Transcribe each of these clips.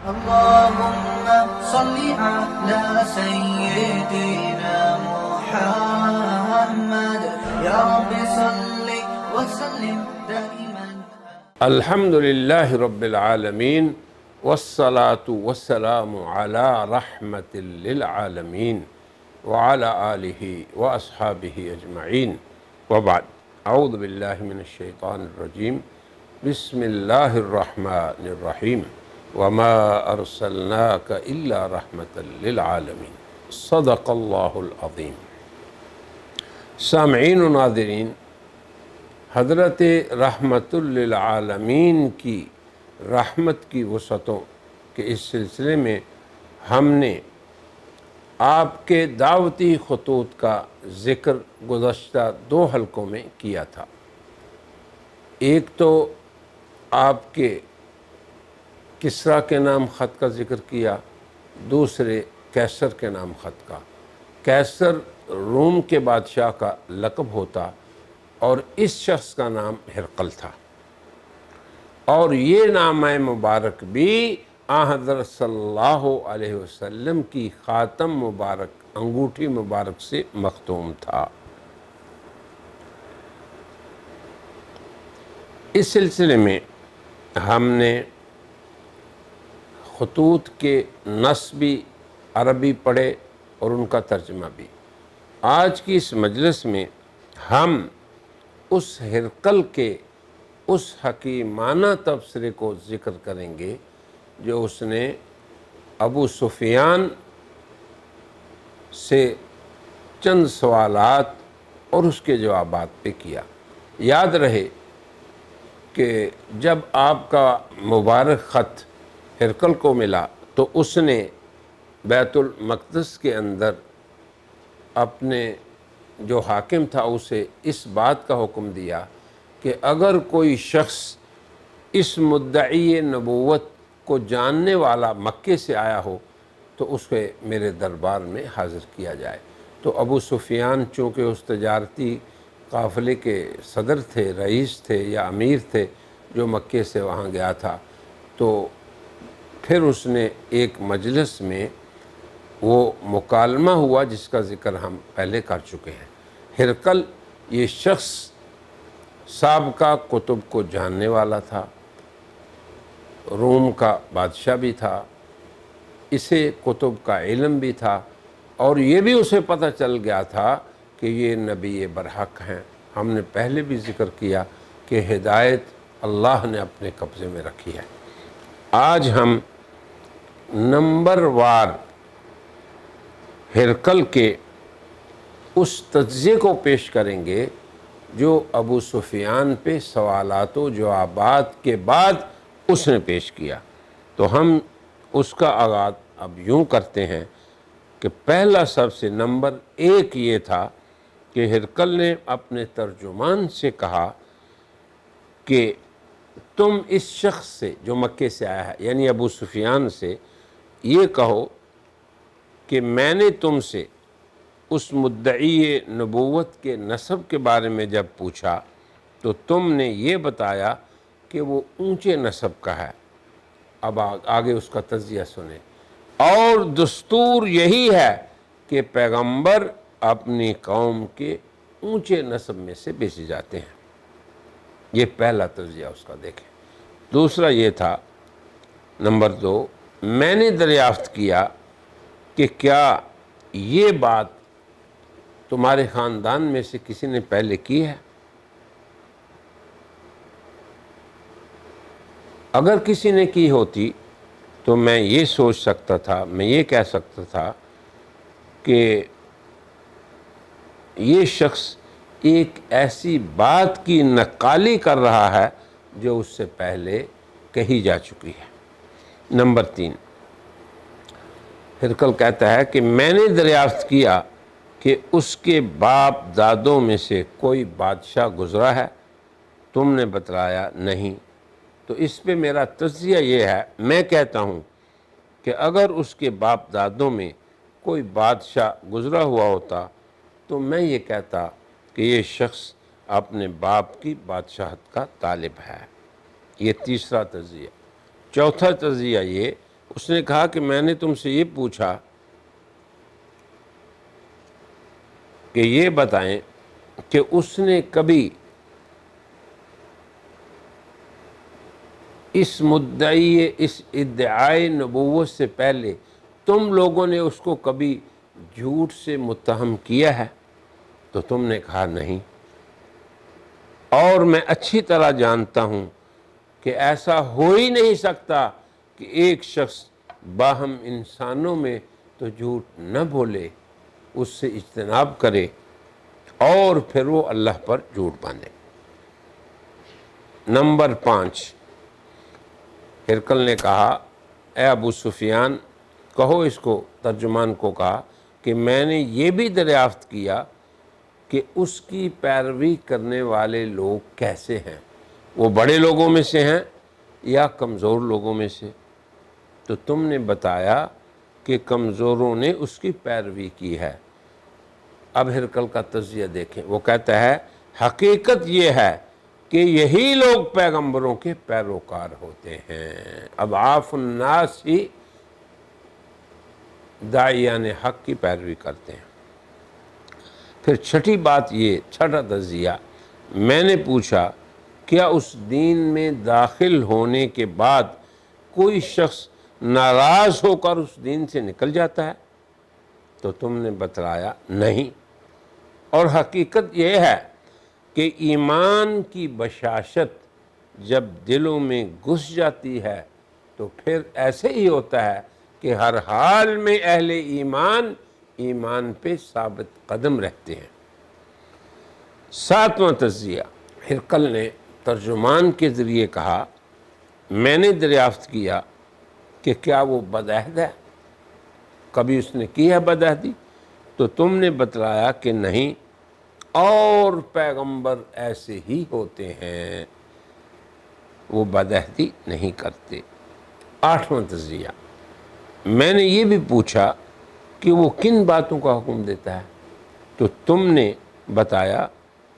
اللهم صل على سيدنا محمد يا رب صل وسلم دائما. الحمد لله رب العالمين والصلاة والسلام على رحمة للعالمين وعلى آله وأصحابه أجمعين وبعد. أعوذ بالله من الشيطان الرجيم. بسم الله الرحمن الرحيم. وما أرسلناك إلا رحمة للعالمين. صدق الله العظيم. سامعین و ناظرین، حضرت رحمت للعالمین کی رحمت کی وسعتوں کے اس سلسلے میں ہم نے آپ کے دعوتی خطوط کا ذکر گزشتہ 2 حلقوں میں کیا تھا۔ ایک تو آپ کے کسریٰ کے نام خط کا ذکر کیا، دوسرے قیصر کے نام خط کا۔ قیصر روم کے بادشاہ کا لقب ہوتا اور اس شخص کا نام ہرقل تھا، اور یہ نامہ مبارک بھی حضرت صلی اللہ علیہ وسلم کی خاتم مبارک انگوٹھی مبارک سے مختوم تھا۔ اس سلسلے میں ہم نے خطوط کے نص بھی عربی پڑھے اور ان کا ترجمہ بھی۔ آج کی اس مجلس میں ہم اس ہرقل کے اس حکیمانہ تبصرے کو ذکر کریں گے جو اس نے ابو سفیان سے چند سوالات اور اس کے جوابات پہ کیا۔ یاد رہے کہ جب آپ کا مبارک خط ہرقل کو ملا تو اس نے بیت المقدس کے اندر اپنے جو حاکم تھا اسے اس بات کا حکم دیا کہ اگر کوئی شخص اس مدعی نبوت کو جاننے والا مکے سے آیا ہو تو اس کو میرے دربار میں حاضر کیا جائے۔ تو ابو سفیان چونکہ اس تجارتی قافلے کے صدر تھے، رئیس تھے یا امیر تھے جو مکے سے وہاں گیا تھا، تو پھر اس نے ایک مجلس میں وہ مکالمہ ہوا جس کا ذکر ہم پہلے کر چکے ہیں۔ ہرقل یہ شخص سابقہ کتب کو جاننے والا تھا، روم کا بادشاہ بھی تھا، اسے کتب کا علم بھی تھا، اور یہ بھی اسے پتہ چل گیا تھا کہ یہ نبی برحق ہیں۔ ہم نے پہلے بھی ذکر کیا کہ ہدایت اللہ نے اپنے قبضے میں رکھی ہے۔ آج ہم نمبر وار ہرقل کے اس تجزیے کو پیش کریں گے جو ابو سفیان پہ سوالات و جوابات کے بعد اس نے پیش کیا۔ تو ہم اس کا آغاز اب یوں کرتے ہیں کہ پہلا سب سے نمبر 1 یہ تھا کہ ہرقل نے اپنے ترجمان سے کہا کہ تم اس شخص سے جو مکے سے آیا ہے یعنی ابو سفیان سے یہ کہو کہ میں نے تم سے اس مدعی نبوت کے نسب کے بارے میں جب پوچھا تو تم نے یہ بتایا کہ وہ اونچے نسب کا ہے۔ اب آگے اس کا تجزیہ سنیں۔ اور دستور یہی ہے کہ پیغمبر اپنی قوم کے اونچے نسب میں سے بھیجے جاتے ہیں۔ یہ پہلا تجزیہ اس کا دیکھیں۔ دوسرا یہ تھا، نمبر 2، میں نے دریافت کیا کہ کیا یہ بات تمہارے خاندان میں سے کسی نے پہلے کی ہے؟ اگر کسی نے کی ہوتی تو میں یہ سوچ سکتا تھا، میں یہ کہہ سکتا تھا کہ یہ شخص ایک ایسی بات کی نقالی کر رہا ہے جو اس سے پہلے کہی جا چکی ہے۔ نمبر 3، ہرقل کہتا ہے کہ میں نے دریافت کیا کہ اس کے باپ دادوں میں سے کوئی بادشاہ گزرا ہے؟ تم نے بتلایا نہیں۔ تو اس پہ میرا تجزیہ یہ ہے، میں کہتا ہوں کہ اگر اس کے باپ دادوں میں کوئی بادشاہ گزرا ہوا ہوتا تو میں یہ کہتا کہ یہ شخص اپنے باپ کی بادشاہت کا طالب ہے۔ یہ تیسرا تجزیہ۔ چوتھا تجزیہ یہ، اس نے کہا کہ میں نے تم سے یہ پوچھا کہ یہ بتائیں کہ اس نے کبھی اس مدعی اس ادعائے نبوت سے پہلے تم لوگوں نے اس کو کبھی جھوٹ سے متہم کیا ہے؟ تو تم نے کہا نہیں، اور میں اچھی طرح جانتا ہوں کہ ایسا ہو ہی نہیں سکتا کہ ایک شخص باہم انسانوں میں تو جھوٹ نہ بولے، اس سے اجتناب کرے اور پھر وہ اللہ پر جھوٹ باندھے۔ نمبر 5، ہرقل نے کہا اے ابو سفیان، کہو اس کو، ترجمان کو کہا کہ میں نے یہ بھی دریافت کیا کہ اس کی پیروی کرنے والے لوگ کیسے ہیں، وہ بڑے لوگوں میں سے ہیں یا کمزور لوگوں میں سے؟ تو تم نے بتایا کہ کمزوروں نے اس کی پیروی کی ہے۔ اب ہرقل کا تجزیہ دیکھیں، وہ کہتا ہے حقیقت یہ ہے کہ یہی لوگ پیغمبروں کے پیروکار ہوتے ہیں، اضعاف الناس ہی داعیان حق کی پیروی کرتے ہیں۔ پھر چھٹی بات یہ، چھٹا تجزیہ، میں نے پوچھا کیا اس دین میں داخل ہونے کے بعد کوئی شخص ناراض ہو کر اس دین سے نکل جاتا ہے؟ تو تم نے بتلایا نہیں، اور حقیقت یہ ہے کہ ایمان کی بشاشت جب دلوں میں گھس جاتی ہے تو پھر ایسے ہی ہوتا ہے کہ ہر حال میں اہل ایمان ایمان پہ ثابت قدم رہتے ہیں۔ 7واں تجزیہ، ہرقل نے ترجمان کے ذریعے کہا میں نے دریافت کیا کہ کیا وہ بدعہد ہے، کبھی اس نے کی ہے بدعہدی؟ تو تم نے بتلایا کہ نہیں، اور پیغمبر ایسے ہی ہوتے ہیں، وہ بدعہدی نہیں کرتے۔ 8واں تجزیہ، میں نے یہ بھی پوچھا کہ وہ کن باتوں کا حکم دیتا ہے؟ تو تم نے بتایا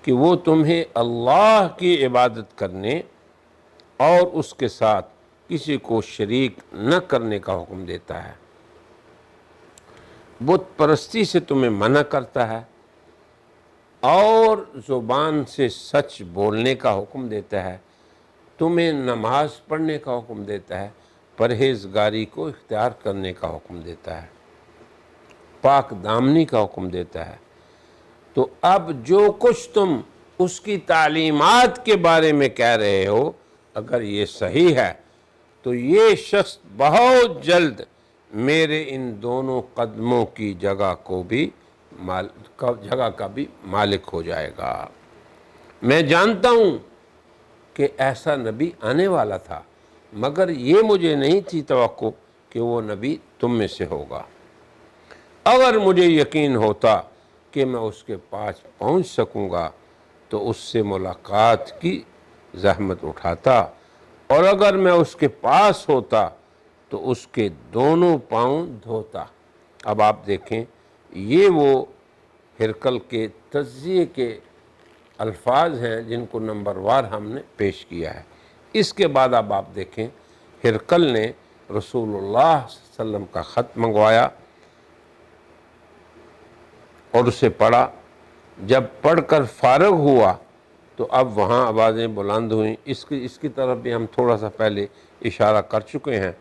کہ وہ تمہیں اللہ کی عبادت کرنے اور اس کے ساتھ کسی کو شریک نہ کرنے کا حکم دیتا ہے، بت پرستی سے تمہیں منع کرتا ہے، اور زبان سے سچ بولنے کا حکم دیتا ہے، تمہیں نماز پڑھنے کا حکم دیتا ہے، پرہیزگاری کو اختیار کرنے کا حکم دیتا ہے، پاک دامنی کا حکم دیتا ہے۔ تو اب جو کچھ تم اس کی تعلیمات کے بارے میں کہہ رہے ہو، اگر یہ صحیح ہے تو یہ شخص بہت جلد میرے ان دونوں قدموں کی جگہ کا بھی مالک ہو جائے گا۔ میں جانتا ہوں کہ ایسا نبی آنے والا تھا، مگر یہ مجھے نہیں تھی توقع کہ وہ نبی تم میں سے ہوگا۔ اگر مجھے یقین ہوتا کہ میں اس کے پاس پہنچ سکوں گا تو اس سے ملاقات کی زحمت اٹھاتا، اور اگر میں اس کے پاس ہوتا تو اس کے دونوں پاؤں دھوتا۔ اب آپ دیکھیں، یہ وہ ہرقل کے تجزیے کے الفاظ ہیں جن کو نمبر وار ہم نے پیش کیا ہے۔ اس کے بعد اب آپ دیکھیں، ہرقل نے رسول اللہ صلی اللہ علیہ وسلم کا خط منگوایا اور اسے پڑھا۔ جب پڑھ کر فارغ ہوا تو اب وہاں آوازیں بلند ہوئیں۔ اس کی طرف بھی ہم تھوڑا سا پہلے اشارہ کر چکے ہیں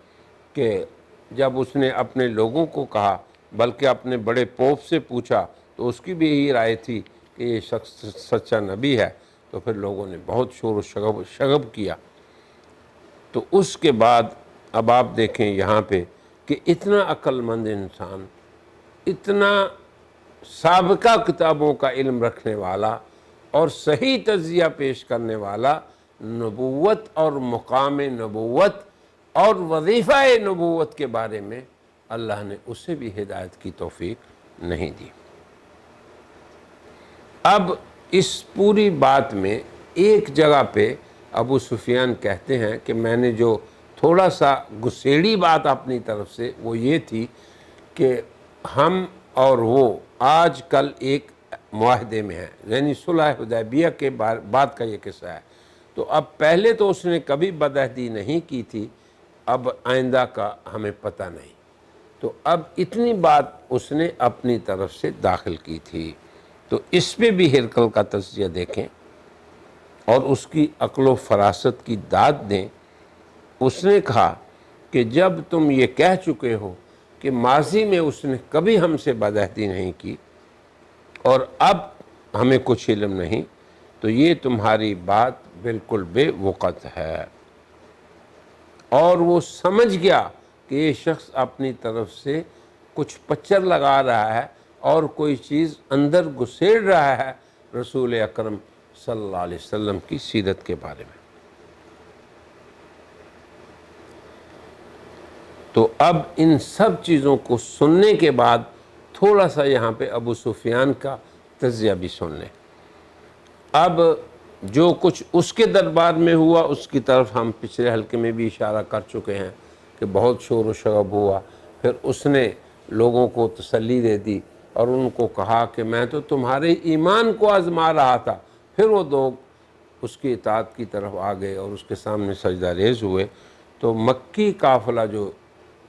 کہ جب اس نے اپنے لوگوں کو کہا، بلکہ اپنے بڑے پوپ سے پوچھا، تو اس کی بھی یہی رائے تھی کہ یہ شخص سچا نبی ہے، تو پھر لوگوں نے بہت شور و شغب کیا۔ تو اس کے بعد اب آپ دیکھیں یہاں پہ کہ اتنا عقل مند انسان، اتنا سابقہ کتابوں کا علم رکھنے والا اور صحیح تجزیہ پیش کرنے والا، نبوت اور مقام نبوت اور وظیفہ نبوت کے بارے میں اللہ نے اسے بھی ہدایت کی توفیق نہیں دی۔ اب اس پوری بات میں ایک جگہ پہ ابو سفیان کہتے ہیں کہ میں نے جو تھوڑا سا گسیڑی بات اپنی طرف سے وہ یہ تھی کہ ہم اور وہ آج کل ایک معاہدے میں ہیں، یعنی صلح حدیبیہ کے بعد کا یہ قصہ ہے۔ تو اب پہلے تو اس نے کبھی بدعہدی نہیں کی تھی، اب آئندہ کا ہمیں پتہ نہیں۔ تو اب اتنی بات اس نے اپنی طرف سے داخل کی تھی۔ تو اس پہ بھی ہرقل کا تجزیہ دیکھیں اور اس کی عقل و فراست کی داد دیں۔ اس نے کہا کہ جب تم یہ کہہ چکے ہو کہ ماضی میں اس نے کبھی ہم سے بدعہدی نہیں کی اور اب ہمیں کچھ علم نہیں، تو یہ تمہاری بات بالکل بے وقت ہے۔ اور وہ سمجھ گیا کہ یہ شخص اپنی طرف سے کچھ پچر لگا رہا ہے اور کوئی چیز اندر گسیڑ رہا ہے رسول اکرم صلی اللہ علیہ وسلم کی سیرت کے بارے میں۔ تو اب ان سب چیزوں کو سننے کے بعد تھوڑا سا یہاں پہ ابو سفیان کا تجزیہ بھی سن لیں۔ اب جو کچھ اس کے دربار میں ہوا اس کی طرف ہم پچھلے حلقے میں بھی اشارہ کر چکے ہیں کہ بہت شور و شغب ہوا۔ پھر اس نے لوگوں کو تسلی دے دی اور ان کو کہا کہ میں تو تمہارے ایمان کو آزما رہا تھا۔ پھر وہ لوگ اس کی اطاعت کی طرف آ گئے اور اس کے سامنے سجدہ ریز ہوئے۔ تو مکی قافلہ جو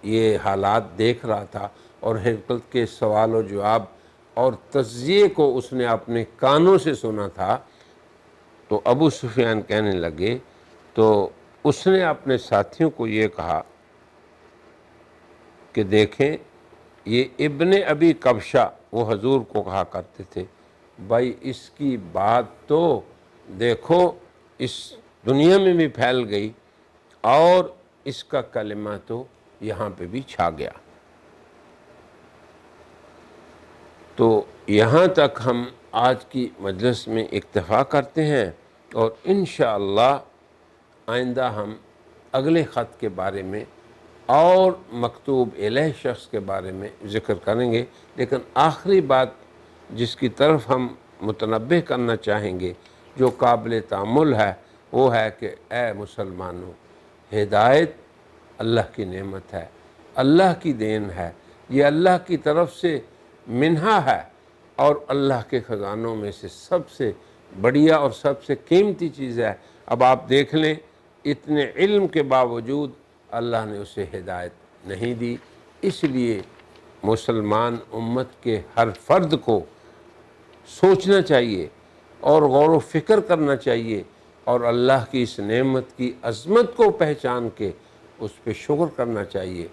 یہ حالات دیکھ رہا تھا اور ہرقل کے سوال و جواب اور تجزیے کو اس نے اپنے کانوں سے سنا تھا، تو ابو سفیان کہنے لگے، تو اس نے اپنے ساتھیوں کو یہ کہا کہ دیکھیں یہ ابن ابی کبشہ، وہ حضور کو کہا کرتے تھے، بھائی اس کی بات تو دیکھو اس دنیا میں بھی پھیل گئی اور اس کا کلمہ تو یہاں پہ بھی چھا گیا۔ تو یہاں تک ہم آج کی مجلس میں اکتفا کرتے ہیں اور انشاءاللہ آئندہ ہم اگلے خط کے بارے میں اور مکتوب الیہ شخص کے بارے میں ذکر کریں گے۔ لیکن آخری بات جس کی طرف ہم متنبہ کرنا چاہیں گے جو قابل تأمل ہے وہ ہے کہ اے مسلمانوں، ہدایت اللہ کی نعمت ہے، اللہ کی دین ہے، یہ اللہ کی طرف سے منحہ ہے اور اللہ کے خزانوں میں سے سب سے بڑھیا اور سب سے قیمتی چیز ہے۔ اب آپ دیکھ لیں اتنے علم کے باوجود اللہ نے اسے ہدایت نہیں دی۔ اس لیے مسلمان امت کے ہر فرد کو سوچنا چاہیے اور غور و فکر کرنا چاہیے اور اللہ کی اس نعمت کی عظمت کو پہچان کے اس پہ شکر کرنا چاہیے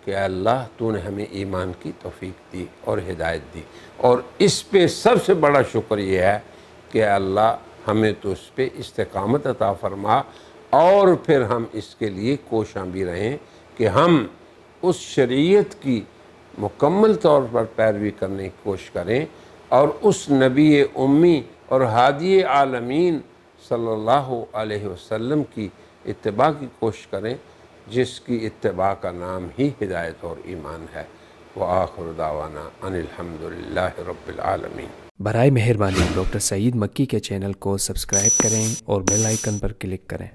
کہ اے اللہ تو نے ہمیں ایمان کی توفیق دی اور ہدایت دی، اور اس پہ سب سے بڑا شکر یہ ہے کہ اے اللہ ہمیں تو اس پہ استقامت عطا فرما، اور پھر ہم اس کے لیے کوشاں بھی رہیں کہ ہم اس شریعت کی مکمل طور پر پیروی کرنے کی کوشش کریں اور اس نبی امی اور ہادی عالمین صلی اللہ علیہ وسلم کی اتباع کی کوشش کریں جس کی اتباع کا نام ہی ہدایت اور ایمان ہے۔ وآخر دعوانا ان الحمدللہ رب العالمین۔ برائے مہربانی ڈاکٹر سعید مکی کے چینل کو سبسکرائب کریں اور بیل آئیکن پر کلک کریں۔